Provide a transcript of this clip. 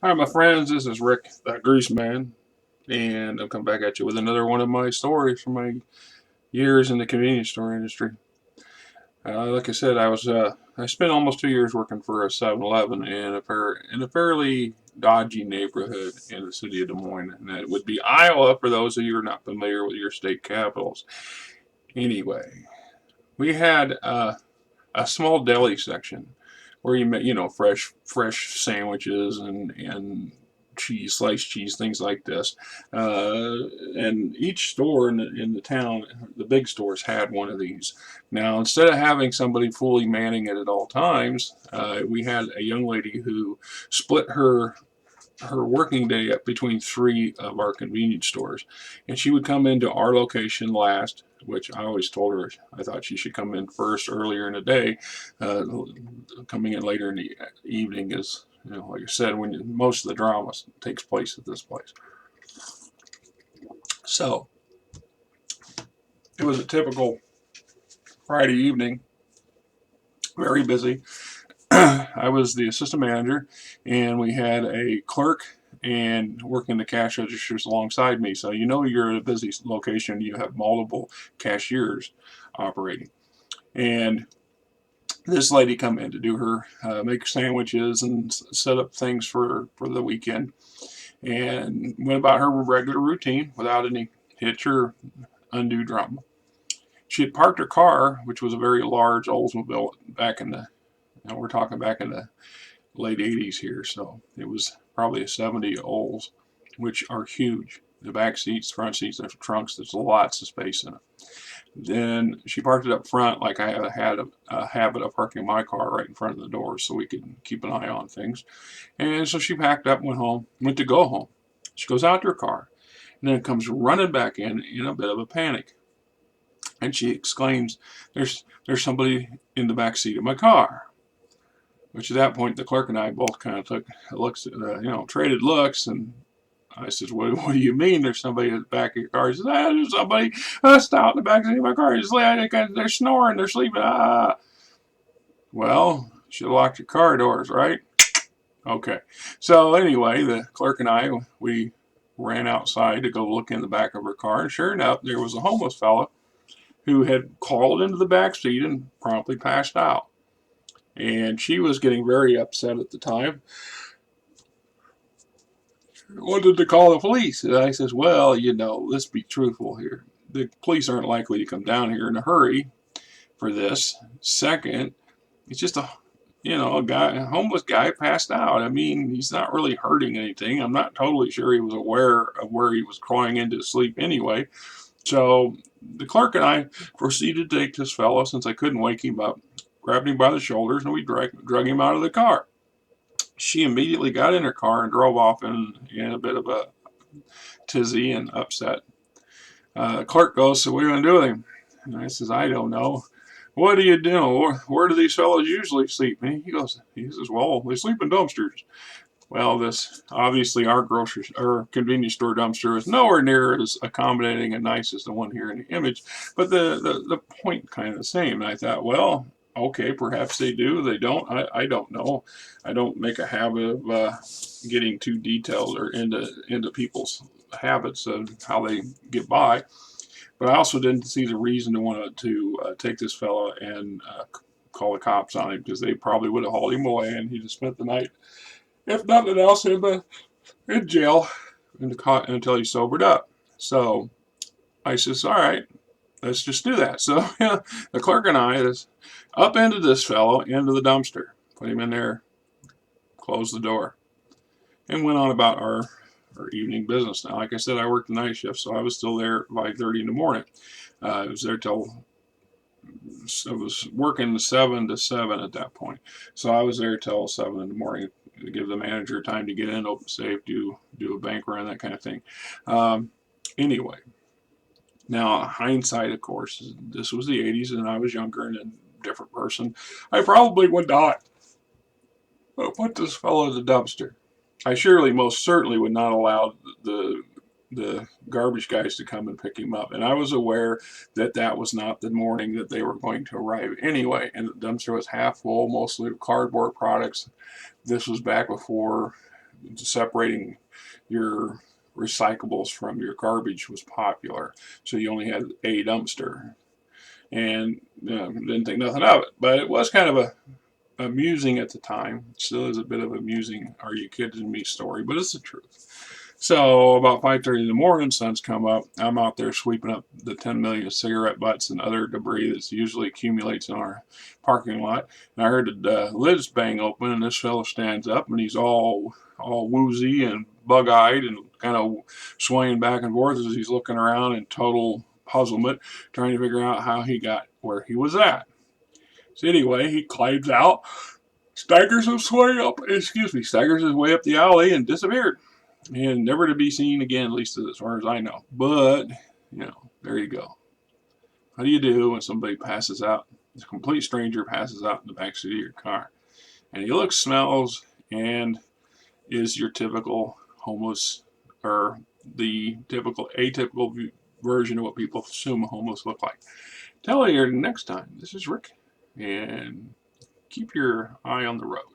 Hi, my friends. This is Rick, the Grease Man, and I'll come back at you with another one of my stories from my years in the convenience store industry. Like I said, I spent almost 2 years working for a 7-Eleven in a fairly dodgy neighborhood in the city of Des Moines, and that would be Iowa for those of you who are not familiar with your state capitals. Anyway, we had a small deli section where you met, fresh sandwiches and cheese, sliced cheese, things like this. And each store in the town, the big stores, had one of these. Now, instead of having somebody fully manning it at all times, we had a young lady who split her working day up between three of our convenience stores. And she would come into our location last, which I always told her I thought she should come in first earlier in the day. Uh, Coming in later in the evening is, like I said, when most of the drama takes place at this place. So it was a typical Friday evening, very busy. I was the assistant manager, and we had a clerk and working the cash registers alongside me. So you're at a busy location. You have multiple cashiers operating, and this lady come in to do her make sandwiches and set up things for the weekend, and went about her regular routine without any hitch or undue drama. She had parked her car, which was a very large Oldsmobile back in the, we're talking back in the late 80s here, so it was probably a 70 Olds, which are huge. The back seats, front seats, there's trunks, there's lots of space in it. Then she parked it up front like I had a habit of parking my car right in front of the door so we could keep an eye on things. And so she packed up, went to go home. She goes out to her car and then comes running back in a bit of a panic. And she exclaims, there's somebody in the back seat of my car. Which at that point, the clerk and I both kind of took looks, traded looks, and I says, what do you mean there's somebody in the back of your car? He says, there's somebody stout in the back seat of my car. He's like, they're snoring, they're sleeping. Well, you locked your car doors, right? Okay. So anyway, the clerk and I, we ran outside to go look in the back of her car, and sure enough, there was a homeless fella who had crawled into the back seat and promptly passed out. And she was getting very upset at the time. Wanted to call the police. And I says, well, let's be truthful here. The police aren't likely to come down here in a hurry for this. Second, it's just a homeless guy passed out. I mean, he's not really hurting anything. I'm not totally sure he was aware of where he was crawling into sleep anyway. So the clerk and I proceeded to take this fellow, since I couldn't wake him up, grabbed him by the shoulders, and we drug him out of the car. She immediately got in her car and drove off in a bit of a tizzy and upset. The clerk goes, so what are you going to do with him? And I says, I don't know. What do you do? Where do these fellows usually sleep? And he says, well, they sleep in dumpsters. Well, this obviously our convenience store dumpster is nowhere near as accommodating and nice as the one here in the image, but the point kind of the same. And I thought, well, okay, perhaps they do, they don't. I don't know. I don't make a habit of getting too detailed or into people's habits of how they get by. But I also didn't see the reason to want to take this fellow and call the cops on him, because they probably would have hauled him away and he'd have spent the night, if nothing else, in jail until he sobered up. So I says, all right, let's just do that. So the clerk and I just upended this fellow into the dumpster, put him in there, closed the door, and went on about our evening business. Now, like I said, I worked the night shift, so I was still there at 5:30 in the morning. I was there I was working 7 to 7 at that point. So I was there till 7 in the morning to give the manager time to get in, open safe, do a bank run, that kind of thing. Anyway, now hindsight, of course, this was the 80s and I was younger and a different person. I probably would not put this fellow in the dumpster. I most certainly would not allow the garbage guys to come and pick him up. And I was aware that that was not the morning that they were going to arrive anyway. And the dumpster was half full, mostly of cardboard products. This was back before separating your recyclables from your garbage was popular, so you only had a dumpster, and didn't think nothing of it. But it was kind of amusing at the time. It still is a bit of amusing, are you kidding me story, but it's the truth. So about 5:30 in the morning, sun's come up. I'm out there sweeping up the 10 million cigarette butts and other debris that usually accumulates in our parking lot. And I heard the lids bang open, and this fellow stands up, and he's all woozy and bug-eyed and kind of swaying back and forth as he's looking around in total puzzlement, trying to figure out how he got where he was at. So anyway, he climbs out, staggers his way up the alley and disappeared. And never to be seen again, at least as far as I know. But, there you go. How do you do when somebody passes out? A complete stranger passes out in the backseat of your car. And he looks, smells, and is your typical homeless, or the typical atypical version of what people assume homeless look like. Tell you next time. This is Rick, and keep your eye on the road.